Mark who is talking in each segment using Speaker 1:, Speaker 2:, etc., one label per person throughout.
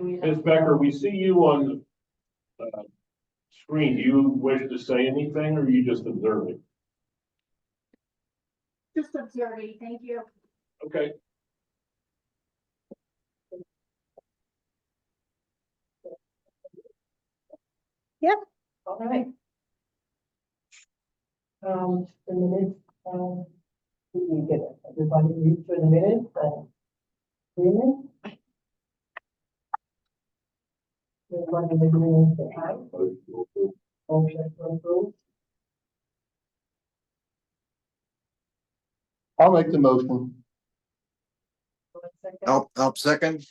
Speaker 1: Ms. Becker, we see you on the screen. Do you wish to say anything or are you just observing?
Speaker 2: Just observing, thank you.
Speaker 1: Okay.
Speaker 2: Yep.
Speaker 3: All right. The minutes, did we get it? Everybody read through the minutes and agreement? Everybody in agreement to add? Motion to approve?
Speaker 4: I'll make the motion.
Speaker 3: 1 second.
Speaker 5: I'll second.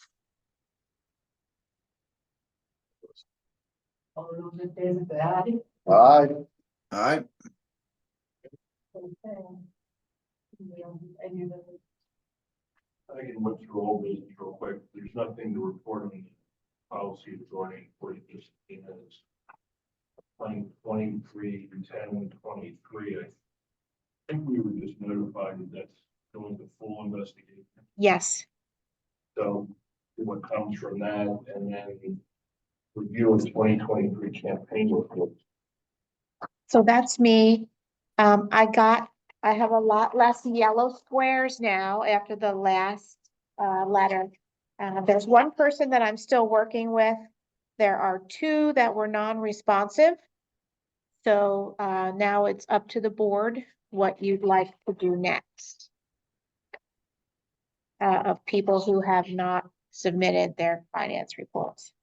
Speaker 3: All those in favor to add?
Speaker 4: Aye.
Speaker 5: All right.
Speaker 3: Okay.
Speaker 1: I can went through all these real quick. There's nothing to report on the policy authority for just minutes. 23, 10, 23. I think we were just notified that that's going to full investigation.
Speaker 2: Yes.
Speaker 1: So what comes from that, and then review of 2023 campaign report.
Speaker 2: So that's me. I have a lot less yellow squares now after the last letter. There's one person that I'm still working with. There are two that were non-responsive. So now it's up to the board what you'd like to do next. Of people who have not submitted their finance reports.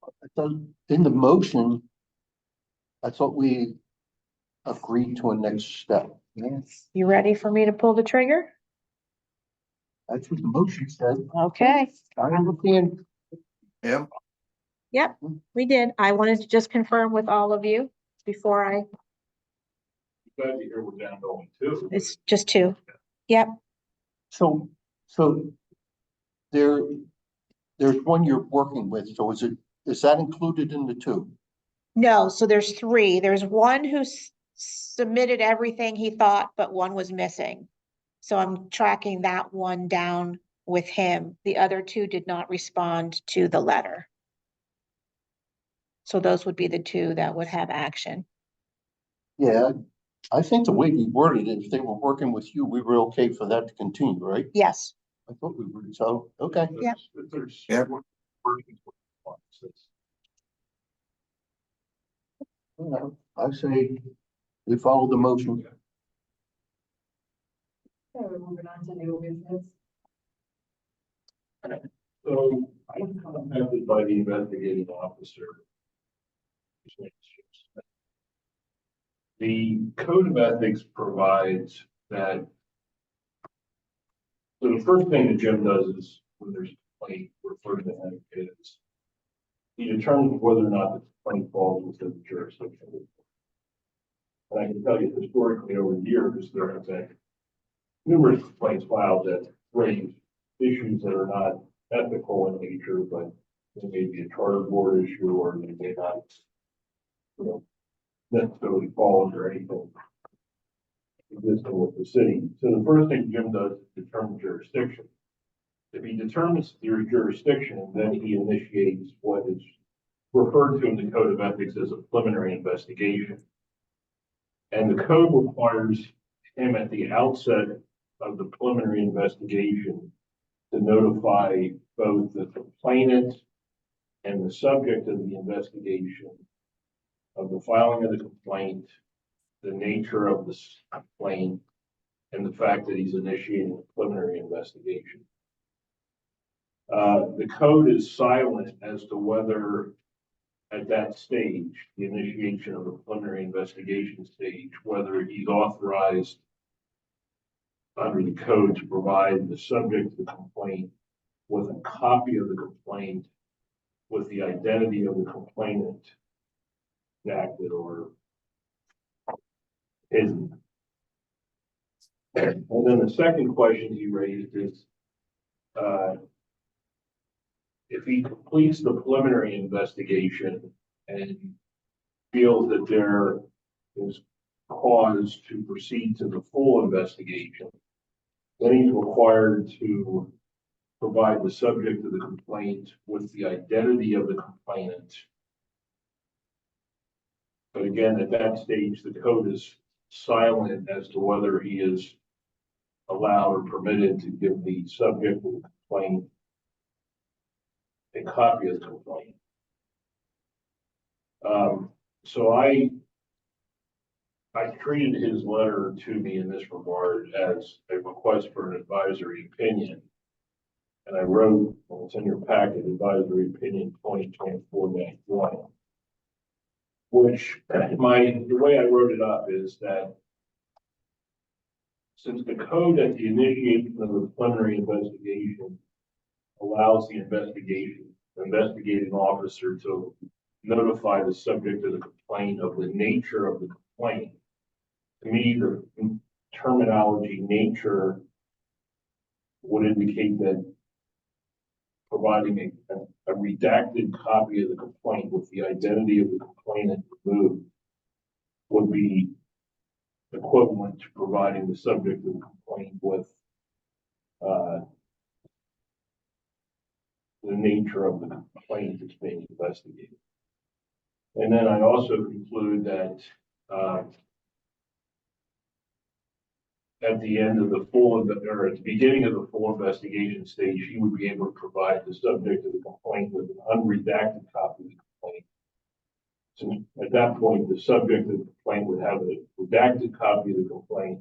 Speaker 4: I thought in the motion, I thought we agreed to a next step. Yes.
Speaker 2: You ready for me to pull the trigger?
Speaker 4: That's what the motion said.
Speaker 2: Okay.
Speaker 4: I understand.
Speaker 5: Yeah.
Speaker 2: Yep, we did. I wanted to just confirm with all of you before
Speaker 1: Glad to hear we're down to only two.
Speaker 2: it's just two. Yep,
Speaker 4: So there's one you're working with. So is that included in the two?
Speaker 2: no, so there's three. There's one who submitted everything he thought, but one was missing. So I'm tracking that one down with him. The other two did not respond to the letter. So those would be the two that would have action.
Speaker 4: Yeah, I think the way we worded it, if they were working with you, we were okay for that to continue, right?
Speaker 2: Yes,
Speaker 4: I thought we were, so, okay.
Speaker 2: Yeah.
Speaker 1: There's
Speaker 5: Yep.
Speaker 4: I say we follow the motion.
Speaker 3: Okay, we're moving on to new business.
Speaker 1: So I'm contacted by the investigating officer. The code of ethics provides that. So the first thing that Jim does is when there's a complaint referred to him is he determines whether or not the complaint falls within the jurisdiction. And I can tell you historically over the years, there have been numerous complaints filed that raise issues that are not ethical in nature, but they may be a charter board issue or they may not, necessarily fall under anything existing with the city. So the first thing Jim does is determine jurisdiction. If he determines there's jurisdiction, then he initiates what is referred to in the code of ethics as a preliminary investigation. And the code requires him at the outset of the preliminary investigation to notify both the complainant and the subject of the investigation of the filing of the complaint, the nature of the complaint, and the fact that he's initiating a preliminary investigation. The code is silent as to whether at that stage, the initiation of the preliminary investigation stage, whether he's authorized under the code to provide the subject of the complaint with a copy of the complaint with the identity of the complainant redacted or hidden. And then the second question he raised is, if he completes the preliminary investigation and feels that there is cause to proceed to the full investigation, then he's required to provide the subject of the complaint with the identity of the complainant. But again, at that stage, the code is silent as to whether he is allowed or permitted to give the subject of the complaint a copy of the complaint. So I treated his letter to me in this regard as a request for an advisory opinion. And I wrote, well, it's in your packet, advisory opinion 2024-1, which the way I wrote it up is that since the code at the initiation of the preliminary investigation allows the investigating officer to notify the subject of the complaint of the nature of the complaint, to me, the terminology nature would indicate that providing a redacted copy of the complaint with the identity of the complainant removed would be equivalent to providing the subject of the complaint with the nature of the complaint that's being investigated. And then I also conclude that at the end of the or at the beginning of the full investigation stage, he would be able to provide the subject of the complaint with an unredacted copy of the complaint. Since at that point, the subject of the complaint would have a redacted copy of the complaint,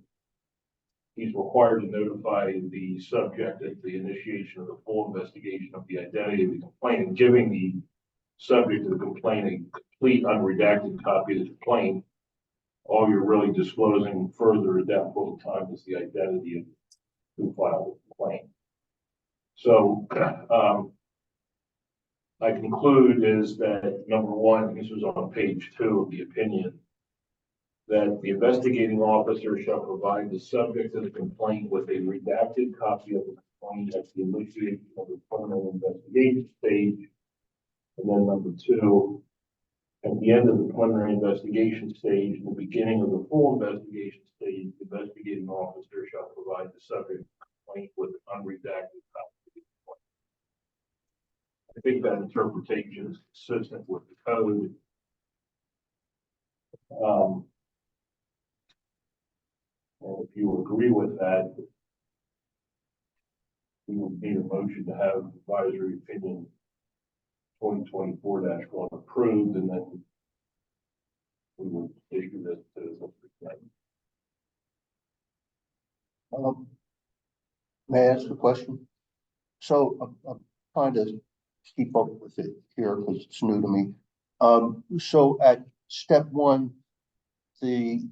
Speaker 1: he's required to notify the subject at the initiation of the full investigation of the identity of the complaint, and giving the subject of the complaint a complete unredacted copy of the complaint. All you're really disclosing further at that point in time is the identity of who filed the complaint. So I conclude is that number one, this was on page 2 of the opinion, that the investigating officer shall provide the subject of the complaint with a redacted copy of the complaint at the initiation of the preliminary investigation stage. And then number 2, at the end of the preliminary investigation stage, in the beginning of the full investigation stage, the investigating officer shall provide the subject of the complaint with an unredacted copy of the complaint. I think that interpretation is consistent with the code. And if you agree with that, we would need a motion to have advisory opinion 2024-1 approved, and then we would issue this to the
Speaker 4: May I ask a question? So I'm trying to keep up with it here because it's new to me. So at step 1, the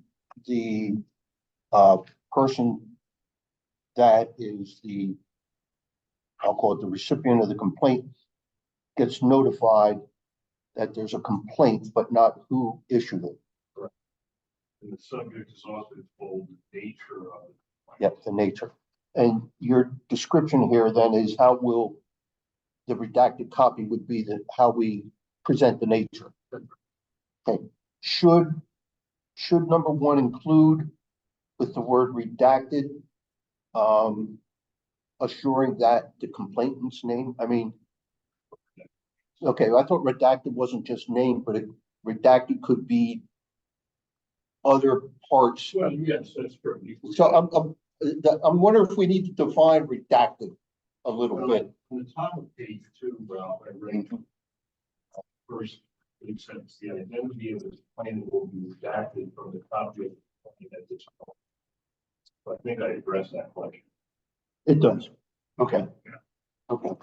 Speaker 4: person that is I'll call it the recipient of the complaint, gets notified that there's a complaint, but not who issued it.
Speaker 1: Correct. And the subject is also told the nature of it.
Speaker 4: Yep, the nature. And your description here then is how will the redacted copy would be that how we present the nature. Okay. Should number 1 include with the word redacted, assuring that the complainant's name, I mean, okay, I thought redacted wasn't just name, but redacted could be other parts.
Speaker 1: Well, yes, that's true.
Speaker 4: So I'm wondering if we need to define redacted a little bit.
Speaker 1: On the top of page 2, Ralph, I read first, it says the identity of the complainant will be redacted from the copy of the complaint at this point. So I think I addressed that question.
Speaker 4: It does. Okay. Okay.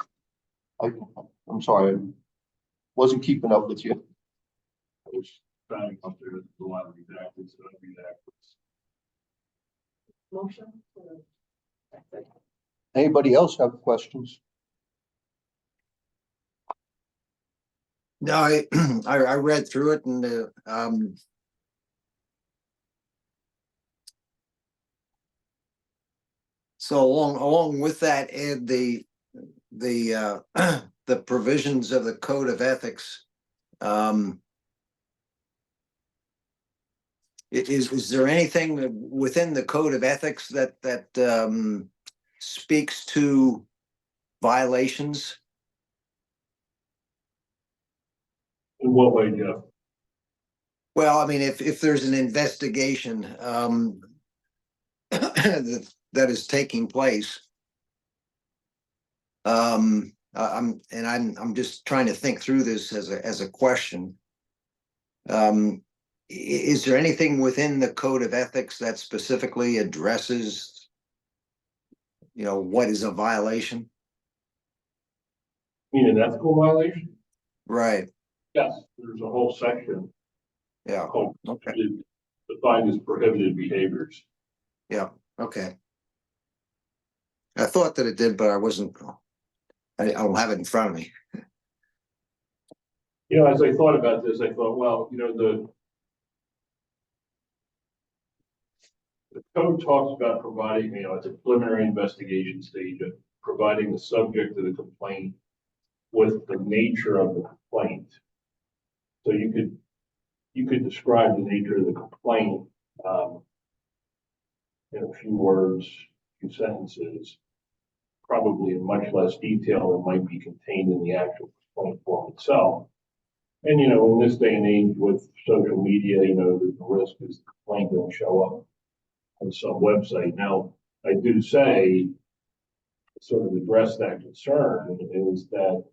Speaker 4: I'm sorry. I wasn't keeping up with you.
Speaker 1: I was trying up there with a lot of redacted, so redacted.
Speaker 3: Motion?
Speaker 4: Anybody else have questions?
Speaker 5: No, I read through it, and so along with that, Ed, the the provisions of the code of ethics. Is there anything within the code of ethics that speaks to violations?
Speaker 1: In what way, Jeff?
Speaker 5: Well, I mean, if there's an investigation, that is taking place. I'm just trying to think through this as a question. Is there anything within the code of ethics that specifically addresses, what is a violation?
Speaker 1: You mean an ethical violation?
Speaker 5: Right,
Speaker 1: Yes, there's a whole section
Speaker 5: yeah,
Speaker 1: called
Speaker 5: okay,
Speaker 1: defined as prohibited behaviors.
Speaker 5: yeah, okay. I thought that it did, but I don't have it in front of me.
Speaker 1: As I thought about this, I thought, well, the code talks about providing, at the preliminary investigation stage, of providing the subject of the complaint with the nature of the complaint. So you could describe the nature of the complaint in a few words, few sentences, probably in much less detail than might be contained in the actual complaint form itself. And, in this day and age with social media, the risk is the complaint will show up on some website. Now, I do say, sort of address that concern, is that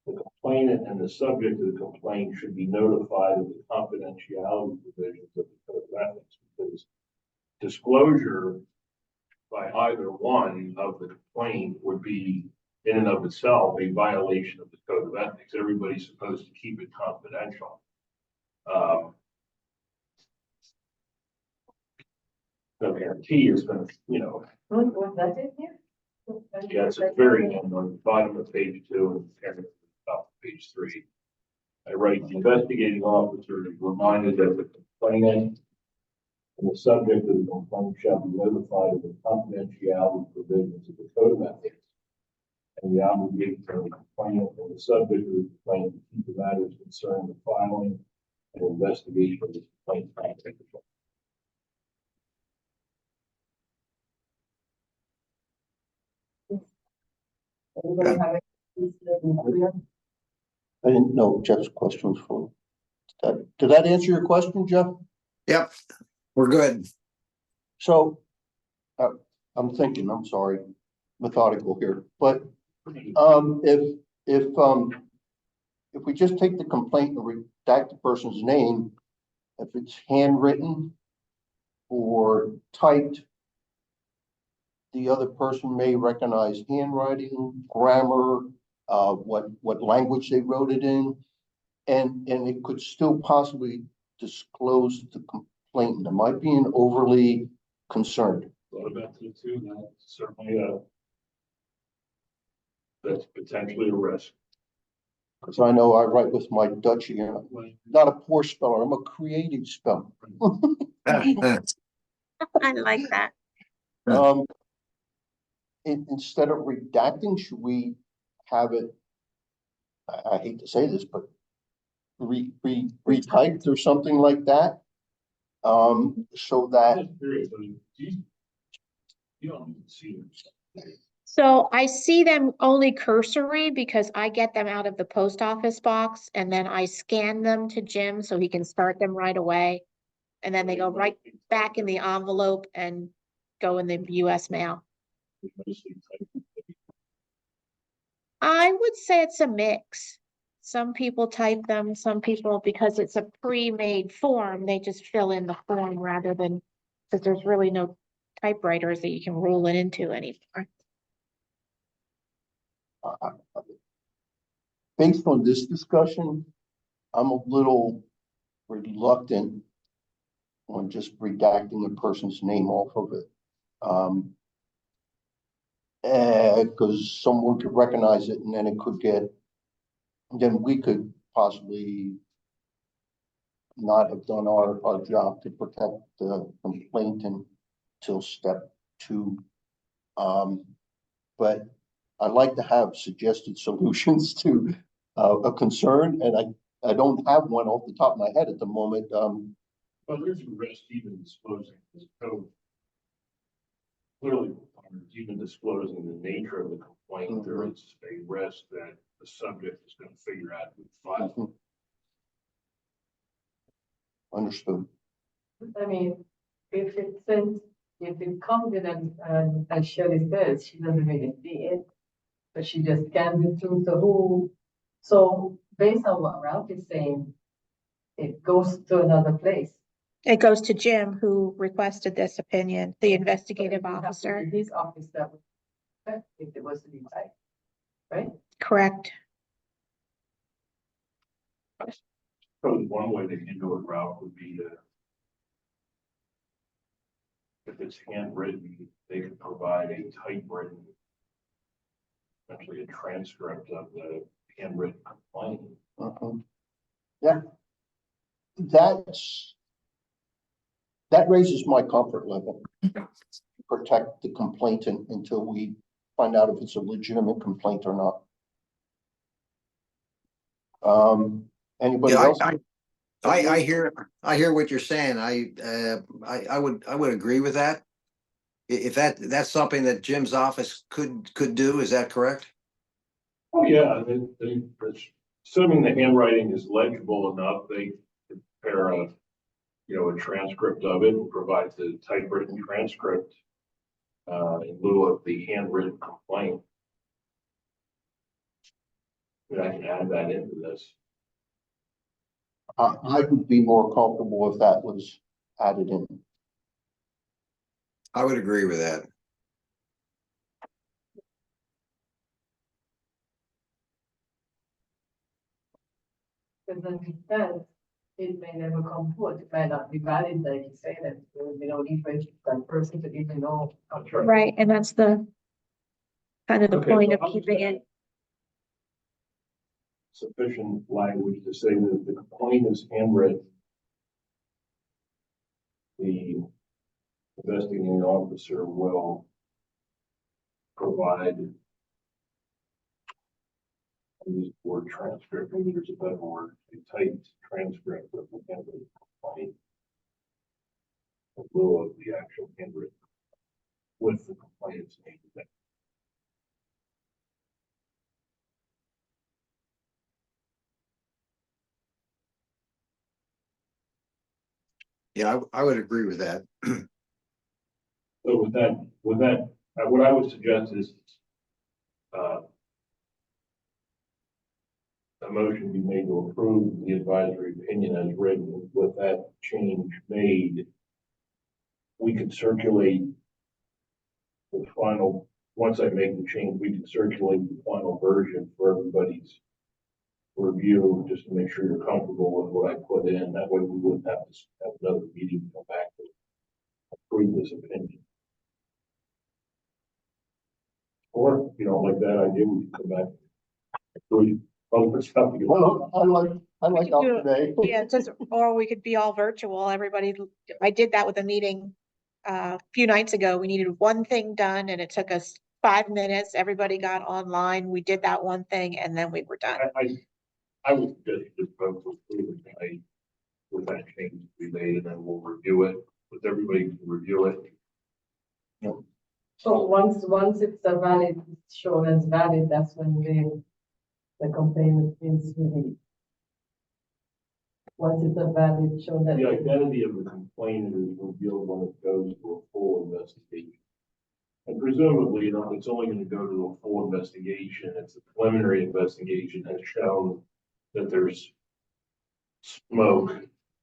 Speaker 1: the complainant and the subject of the complaint should be notified of the confidentiality provisions of the code of ethics, because disclosure by either one of the complaint would be in and of itself a violation of the code of ethics. Everybody's supposed to keep it confidential. No guarantee is going to,
Speaker 3: Was that in here?
Speaker 1: yes, it's very end on the bottom of page 2 and top of page 3. I write, the investigating officer is reminded that the complainant and the subject of the complaint shall be notified of the confidentiality provisions of the code of ethics and the obligation of the complainant and the subject of the complaint to keep the matters concerning the filing and investigation of the complaint confidential.
Speaker 3: Anybody have any?
Speaker 4: I didn't know Jeff's question was for. Did that answer your question, Jeff?
Speaker 5: Yep, we're good.
Speaker 4: So, I'm thinking, I'm sorry, methodical here, but, if we just take the complaint and redact the person's name, if it's handwritten or typed, the other person may recognize handwriting, grammar, what language they wrote it in, and it could still possibly disclose the complainant. Am I being overly concerned?
Speaker 1: Thought about that too. That's certainly that's potentially a risk.
Speaker 4: Because I know I write with my Dutch here. Not a poor speller, I'm a creative speller.
Speaker 2: I like that.
Speaker 4: Instead of redacting, should we have it? I hate to say this, but retyped or something like that. So that
Speaker 1: You don't even see them.
Speaker 2: So I see them only cursory because I get them out of the post office box and then I scan them to Jim so he can start them right away. And then they go right back in the envelope and go in the US mail. I would say it's a mix. Some people type them, some people, because it's a pre-made form, they just fill in the form rather than, because there's really no typewriters that you can roll it into anymore.
Speaker 4: based on this discussion, I'm a little reluctant on just redacting a person's name off of it. Because someone could recognize it and then it could then we could possibly not have done our job to protect the complainant until step 2. But I'd like to have suggested solutions to a concern, and I don't have one off the top of my head at the moment.
Speaker 1: Well, there's a risk even disclosing this code. Clearly, even disclosing the nature of the complaint, there is a risk that the subject is gonna figure out who filed.
Speaker 4: Mhm. Understood.
Speaker 3: I mean, if it says, if it comes in and as Shirley says, she doesn't really see it, but she just scans it through, so based on what Ralph is saying, it goes to another place.
Speaker 2: It goes to Jim, who requested this opinion, the investigative
Speaker 3: But it would have to be
Speaker 2: officer,
Speaker 3: His office that would, check if it was to be typed, right?
Speaker 2: correct?
Speaker 1: Probably one way they can do it, Ralph, would be to, if it's handwritten, they could provide a typewritten, essentially a transcript of the handwritten complaint.
Speaker 4: Mhm. Yeah. That raises my comfort level. Protect the complainant until we find out if it's a legitimate complaint or not. Anybody
Speaker 5: Yeah,
Speaker 4: else?
Speaker 5: I hear what you're saying. I would agree with that. If that's something that Jim's office could do, is that correct?
Speaker 1: Oh, yeah, assuming the handwriting is legible enough, they prepare a, a transcript of it and provide the typewritten transcript in lieu of the handwritten complaint. And I can add that into this.
Speaker 4: I would be more comfortable if that was added in.
Speaker 5: I would agree with that.
Speaker 3: Because then it says, it may never come forth, it might not be valid, like you say, that there will be no need for that person to even know.
Speaker 1: That's right.
Speaker 2: Right, and that's the kind of the
Speaker 1: Okay,
Speaker 2: point
Speaker 1: so
Speaker 2: of
Speaker 1: I'm
Speaker 2: keeping
Speaker 1: saying
Speaker 2: it.
Speaker 1: Sufficient language to say that if the complaint is handwritten, the investigating officer will provide use the word transcript, maybe there's a better word, a typed transcript of the handwritten complaint in lieu of the actual handwritten with the complainant's name.
Speaker 5: Yeah, I would agree with that.
Speaker 1: So what I would suggest is, uh, a motion be made to approve the advisory opinion as written. With that change made, we could circulate the final, once I make the change, we can circulate the final version for everybody's review, just to make sure you're comfortable with what I put in. That way we wouldn't have to have another meeting to come back to approve this opinion. Or if you don't like that idea, we can come back. We other stuff.
Speaker 4: Well, I like
Speaker 2: can do
Speaker 4: out today.
Speaker 2: Yeah, just, or we could be all virtual, everybody, I did that with a meeting a few nights ago, we needed one thing done and it took us 5 minutes, everybody got online, we did that one thing and then we were done.
Speaker 1: I would suggest you just vote to approve it tonight with that change to be made, and then we'll review it, with everybody can review it.
Speaker 3: So once it's a valid, shown as valid, that's when the complaint is released. Once it's a valid, shown that.
Speaker 1: The identity of the complainant is revealed when it goes to a full investigation. And presumably, it's only going to go to a full investigation. It's a preliminary investigation has shown that there's smoke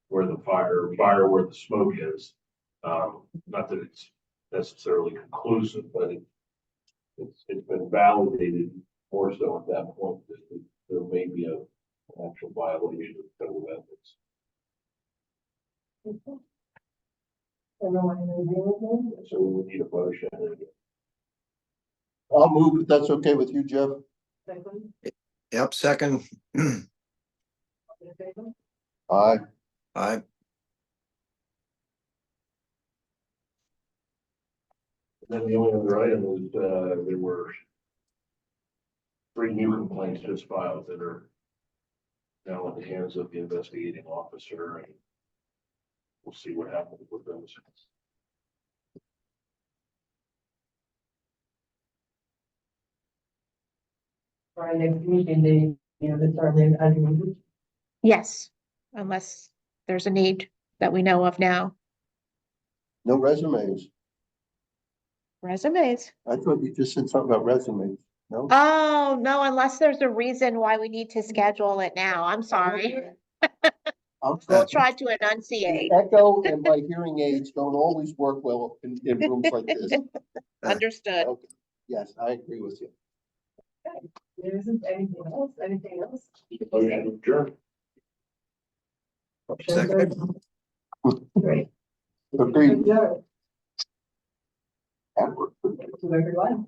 Speaker 1: where the fire where the smoke is. Not that it's necessarily conclusive, but it's been validated more so at that point that there may be an actual violation of code of ethics.
Speaker 3: Everyone in agreement?
Speaker 1: So we would need a motion.
Speaker 4: I'll move if that's okay with you, Jeff.
Speaker 3: Second,
Speaker 5: Yep, second.
Speaker 3: all in favor?
Speaker 4: Aye.
Speaker 5: I
Speaker 1: And then the only other item was, there were 3 new complaints just filed that are now in the hands of the investigating officer, and we'll see what happens with those.
Speaker 3: for our next meeting, they, determine as needed.
Speaker 2: Yes, unless there's a need that we know of now.
Speaker 4: No resumes.
Speaker 2: Resumes.
Speaker 4: I thought you just said something about resumes. No?
Speaker 2: Oh, no, unless there's a reason why we need to schedule it now. I'm sorry.
Speaker 4: I'm
Speaker 2: We'll
Speaker 4: sorry.
Speaker 2: try to enunciate.
Speaker 4: Echo and my hearing aids don't always work well in rooms like this.
Speaker 2: Understood.
Speaker 4: Okay. Yes, I agree with you.
Speaker 3: There isn't anything else,
Speaker 1: Motion to adjourn.
Speaker 5: Second.
Speaker 3: Great.
Speaker 4: Agreed.
Speaker 3: Adjourn
Speaker 4: That worked.
Speaker 3: to everyone.